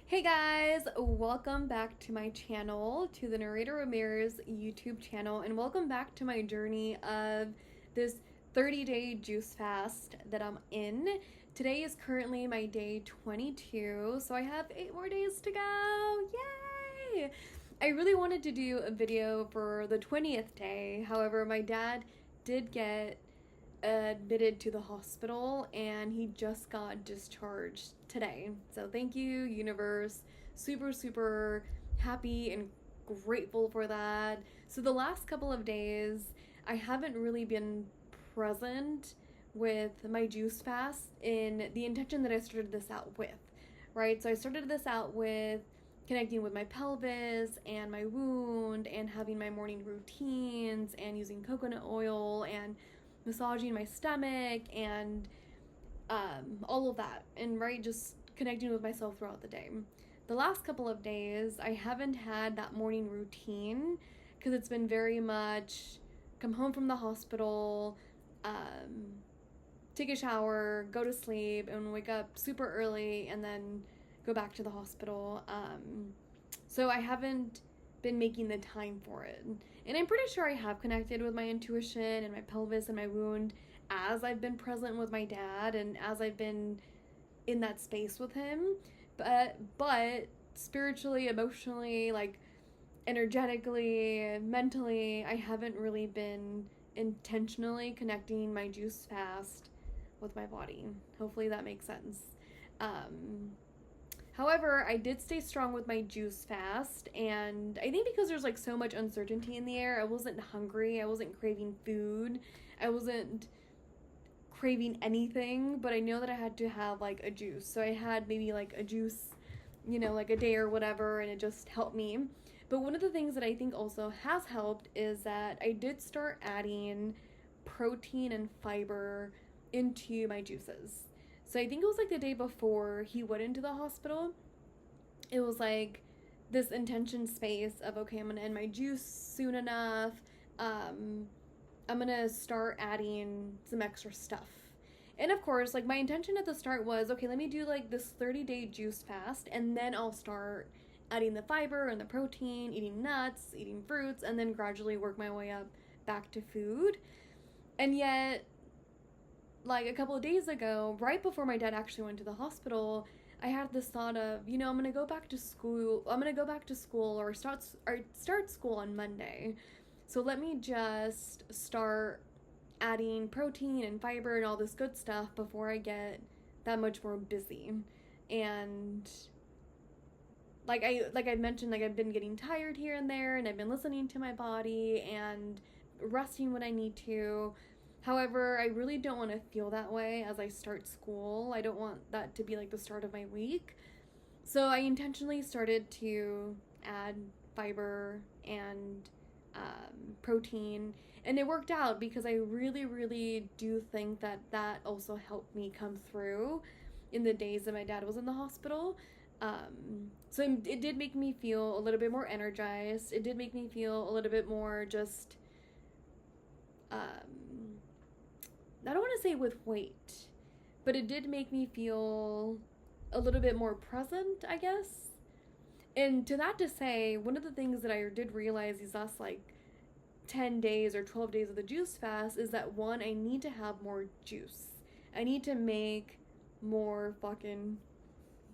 Hey guys, welcome back to my channel, to the Narrator Ramirez YouTube channel, and welcome back to my journey of this 30-day juice fast that I'm in. Today is currently my day 22, so I have 8 more days to go. Yay! I really wanted to do a video for the 20th day, however, my dad did get admitted to the hospital and he just got discharged today. So thank you, universe. Super happy and grateful for that. So the last couple of days I haven't really been present with my juice fast in the intention that I started this out with, right? So I started this out with connecting with my pelvis and my wound and having my morning routines and using coconut oil and massaging my stomach and all of that, and right, just connecting with myself throughout the day. The last couple of days I haven't had that morning routine because it's been very much come home from the hospital, take a shower, go to sleep, and wake up super early and then go back to the hospital. So I haven't been making the time for it. And I'm pretty sure I have connected with my intuition and my pelvis and my wound as I've been present with my dad and as I've been in that space with him. But spiritually, emotionally, like energetically, mentally, I haven't really been intentionally connecting my juice fast with my body. Hopefully that makes sense. However, I did stay strong with my juice fast, and I think because there's like so much uncertainty in the air, I wasn't hungry, I wasn't craving food, I wasn't craving anything, but I know that I had to have like a juice. So I had maybe like a juice, like a day or whatever, and it just helped me. But one of the things that I think also has helped is that I did start adding protein and fiber into my juices. So I think it was like the day before he went into the hospital. It was like this intention space of, okay, I'm gonna end my juice soon enough. I'm gonna start adding some extra stuff. And of course, like my intention at the start was, okay, let me do like this 30-day juice fast and then I'll start adding the fiber and the protein, eating nuts, eating fruits, and then gradually work my way up back to food. And yet, like a couple of days ago, right before my dad actually went to the hospital, I had this thought of, I'm gonna go back to school. I'm gonna go back to school or start school on Monday. So let me just start adding protein and fiber and all this good stuff before I get that much more busy. And like I mentioned, like I've been getting tired here and there, and I've been listening to my body and resting when I need to. However, I really don't want to feel that way as I start school. I don't want that to be like the start of my week. So I intentionally started to add fiber and protein, and it worked out because I really do think that that also helped me come through in the days that my dad was in the hospital. So it did make me feel a little bit more energized. It did make me feel a little bit more just I don't want to say with weight, but it did make me feel a little bit more present, I guess. And to that to say, one of the things that I did realize these last like 10 days or 12 days of the juice fast is that one, I need to have more juice. I need to make more fucking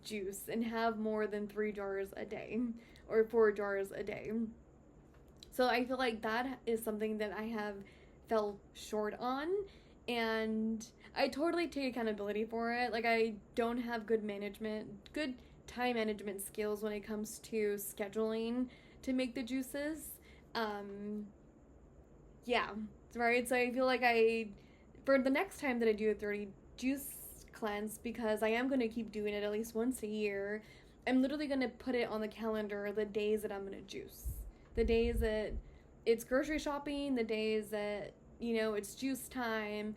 juice and have more than 3 jars a day or 4 jars a day. So I feel like that is something that I have fell short on, and I totally take accountability for it. Like I don't have good time management skills when it comes to scheduling to make the juices. Yeah, right. So I feel like for the next time that I do a 30 juice cleanse, because I am going to keep doing it at least once a year, I'm literally going to put it on the calendar the days that I'm going to juice. The days that it's grocery shopping, the days that, it's juice time,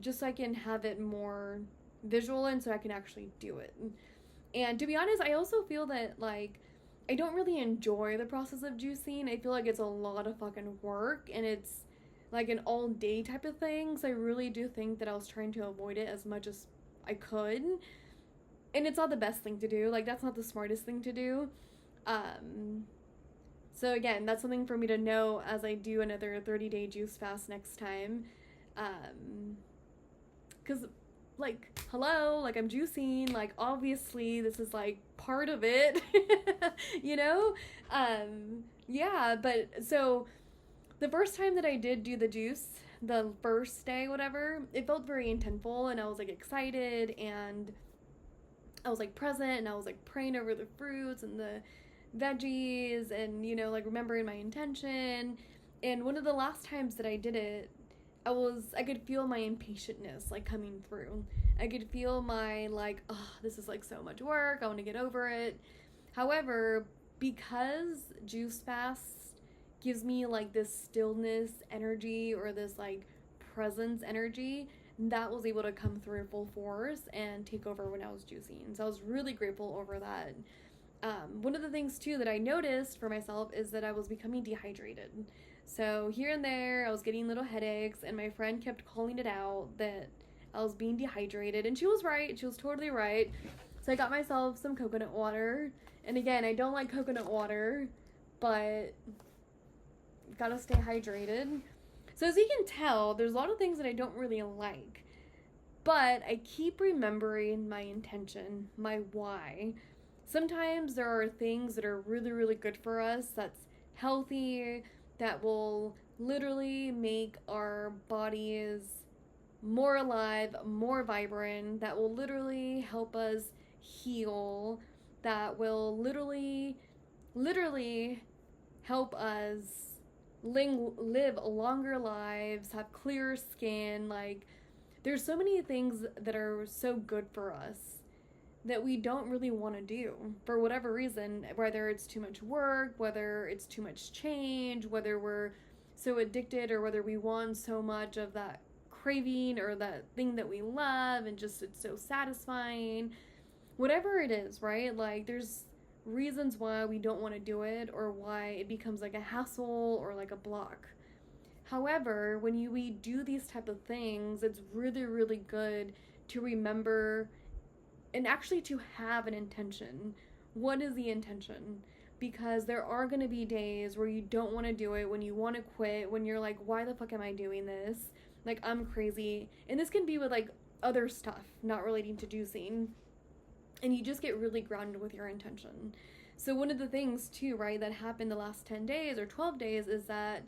just so I can have it more visual and so I can actually do it. And to be honest, I also feel that, like, I don't really enjoy the process of juicing. I feel like it's a lot of fucking work and it's like an all day type of thing. So I really do think that I was trying to avoid it as much as I could. And it's not the best thing to do. Like, that's not the smartest thing to do. So again, that's something for me to know as I do another 30-day juice fast next time. Because, like, hello, like, I'm juicing. Like, obviously, this is, like, part of it. You know? Yeah, but so the first time that I did do the juice, the first day, whatever, it felt very intentful, and I was, like, excited, and I was, like, present, and I was, like, praying over the fruits and the veggies, and, you know, like, remembering my intention. And one of the last times that I did it, I could feel my impatientness, like, coming through. I could feel my, like, oh, this is, like, so much work, I want to get over it. However, because juice fast gives me, like, this stillness energy, or this, like, presence energy, that was able to come through full force and take over when I was juicing. So I was really grateful over that. One of the things too that I noticed for myself is that I was becoming dehydrated. So here and there I was getting little headaches, and my friend kept calling it out that I was being dehydrated, and she was right. She was totally right. So I got myself some coconut water, and again, I don't like coconut water, but gotta stay hydrated. So as you can tell, there's a lot of things that I don't really like, but I keep remembering my intention, my why. Sometimes there are things that are really, really good for us, that's healthy, that will literally make our bodies more alive, more vibrant, that will literally help us heal, that will literally help us live longer lives, have clearer skin. Like, there's so many things that are so good for us that we don't really want to do for whatever reason, whether it's too much work, whether it's too much change, whether we're so addicted, or whether we want so much of that craving or that thing that we love and just it's so satisfying. Whatever it is, right? Like, there's reasons why we don't want to do it, or why it becomes like a hassle or like a block. However, when we do these type of things, it's really, really good to remember and actually to have an intention. What is the intention? Because there are going to be days where you don't want to do it, when you want to quit, when you're like, why the fuck am I doing this? Like, I'm crazy. And this can be with, like, other stuff not relating to juicing. And you just get really grounded with your intention. So one of the things too, right, that happened the last 10 days or 12 days is that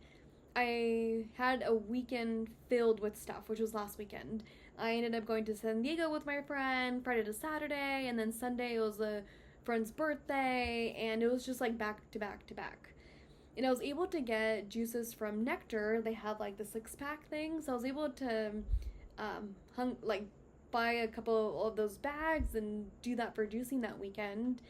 I had a weekend filled with stuff, which was last weekend. I ended up going to San Diego with my friend Friday to Saturday, and then Sunday was a friend's birthday, and it was just like back to back to back. And I was able to get juices from Nectar. They have like the 6-pack thing, so I was able to buy a couple of those bags and do that for juicing that weekend.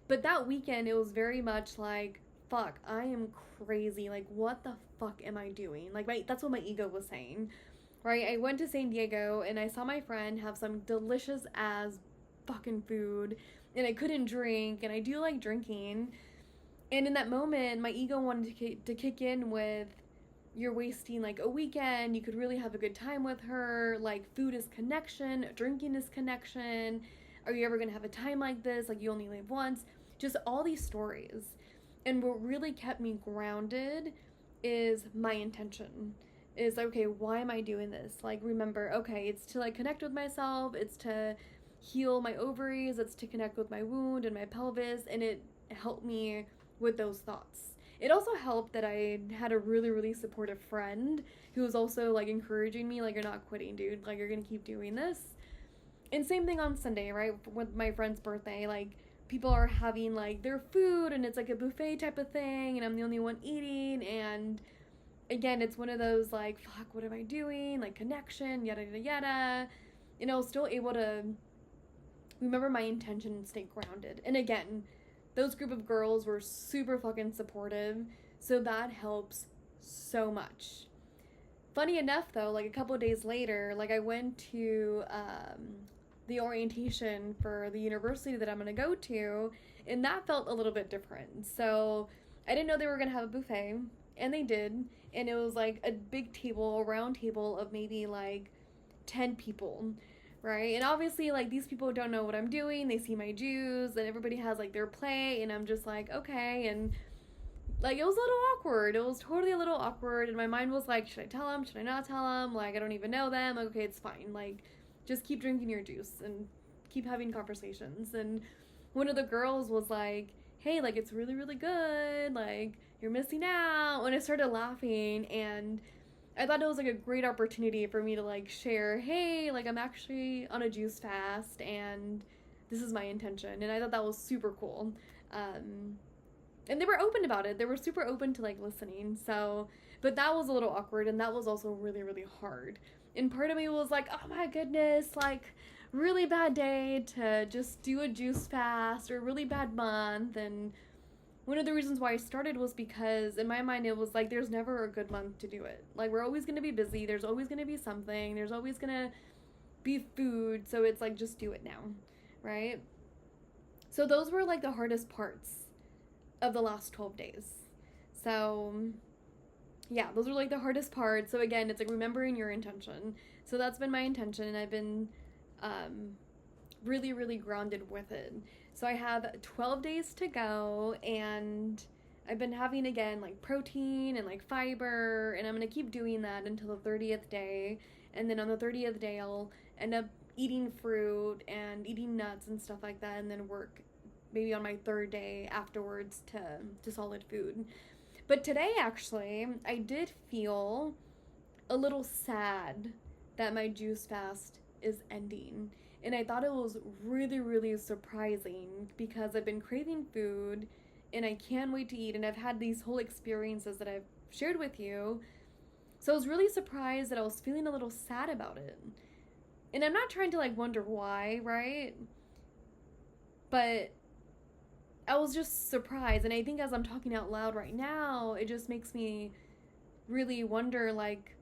But that weekend, it was very much like, fuck, I am crazy. Like, what the fuck am I doing? Like, that's what my ego was saying, right? I went to San Diego, and I saw my friend have some delicious as fucking food, and I couldn't drink, and I do like drinking. And in that moment, my ego wanted to kick in with, you're wasting like a weekend, you could really have a good time with her, like, food is connection, drinking is connection, are you ever gonna have a time like this, like, you only live once, just all these stories. And what really kept me grounded is my intention, is like, okay, why am I doing this? Like, remember, okay, it's to like connect with myself, it's to heal my ovaries, it's to connect with my wound and my pelvis, and it helped me with those thoughts. It also helped that I had a really, really supportive friend who was also like encouraging me, like, you're not quitting, dude, like, you're gonna keep doing this. And same thing on Sunday, right, with my friend's birthday, like, people are having like their food, and it's like a buffet type of thing, and I'm the only one eating, and again, it's one of those like, fuck, what am I doing, like, connection, yada yada yada. And I was still able to remember my intention and stay grounded. And again, those group of girls were super fucking supportive, so that helps so much. Funny enough though, like a couple of days later, like, I went to the orientation for the university that I'm gonna go to, and that felt a little bit different. So I didn't know they were gonna have a buffet, and they did, and it was like a big table, a round table of maybe like 10 people, right? And obviously, like, these people don't know what I'm doing. They see my juice, and everybody has, like, their plate, and I'm just like, okay. And, like, it was a little awkward. It was totally a little awkward, and my mind was like, should I tell them? Should I not tell them? Like, I don't even know them. Okay, it's fine. Like, just keep drinking your juice and keep having conversations. And one of the girls was like, hey, like, it's really, really good. Like, you're missing out. And I started laughing, and I thought it was, like, a great opportunity for me to, like, share, hey, like, I'm actually on a juice fast, and this is my intention. And I thought that was super cool. And they were open about it. They were super open to, like, listening. So, but that was a little awkward, and that was also really, really hard. And part of me was like, oh my goodness, like, really bad day to just do a juice fast, or really bad month. And one of the reasons why I started was because in my mind it was like, there's never a good month to do it. Like, we're always going to be busy. There's always going to be something. There's always going to be food. So it's like, just do it now, right? So those were, like, the hardest parts of the last 12 days. So yeah, those were, like, the hardest parts. So again, it's like remembering your intention. So that's been my intention, and I've been really, really grounded with it. So I have 12 days to go, and I've been having, again, like, protein and, like, fiber, and I'm gonna keep doing that until the 30th day. And then on the 30th day, I'll end up eating fruit and eating nuts and stuff like that, and then work maybe on my 3rd day afterwards to solid food. But today, actually, I did feel a little sad that my juice fast is ending. And I thought it was really, really surprising, because I've been craving food and I can't wait to eat. And I've had these whole experiences that I've shared with you. So I was really surprised that I was feeling a little sad about it. And I'm not trying to, like, wonder why, right? But I was just surprised. And I think as I'm talking out loud right now, it just makes me really wonder, like,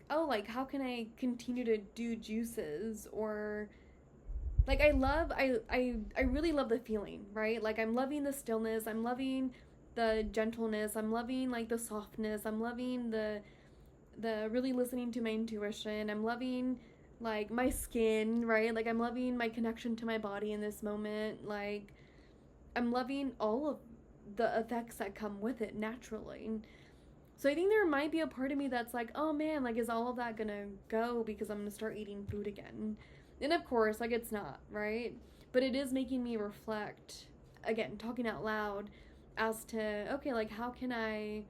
oh, like, how can I continue to do juices? Or, like, I really love the feeling, right? Like, I'm loving the stillness, I'm loving the gentleness, I'm loving, like, the softness, I'm loving the really listening to my intuition, I'm loving, like, my skin, right? Like, I'm loving my connection to my body in this moment. Like, I'm loving all of the effects that come with it naturally. So I think there might be a part of me that's like, oh man, like, is all of that gonna go because I'm gonna start eating food again? And of course, like, it's not, right? But it is making me reflect, again, talking out loud, as to, okay, like, how can I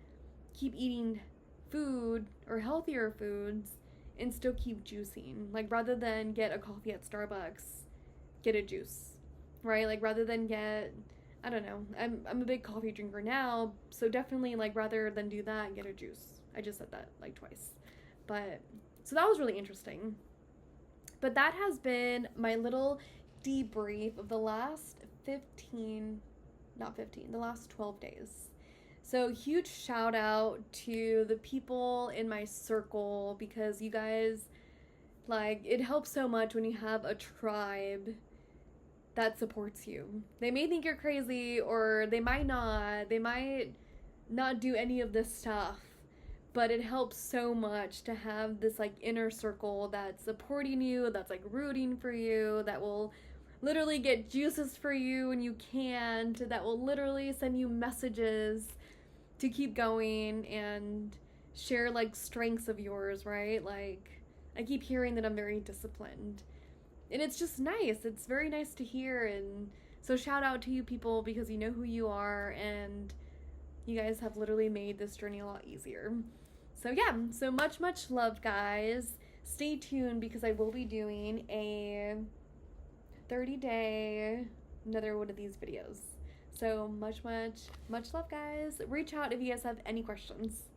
keep eating food or healthier foods and still keep juicing? Like, rather than get a coffee at Starbucks, get a juice, right? Like, rather than get, I don't know, I'm a big coffee drinker now, so definitely, like, rather than do that, get a juice. I just said that, like, twice. But, so that was really interesting. But that has been my little debrief of the last the last 12 days. So huge shout out to the people in my circle, because you guys, like, it helps so much when you have a tribe that supports you. They may think you're crazy, or they might not do any of this stuff, but it helps so much to have this, like, inner circle that's supporting you, that's, like, rooting for you, that will literally get juices for you when you can't, that will literally send you messages to keep going and share, like, strengths of yours, right? Like, I keep hearing that I'm very disciplined. And it's just nice. It's very nice to hear. And so shout out to you people, because you know who you are, and you guys have literally made this journey a lot easier. So yeah, so much, much love, guys. Stay tuned, because I will be doing a 30-day, another one of these videos. So much, much, much love, guys. Reach out if you guys have any questions.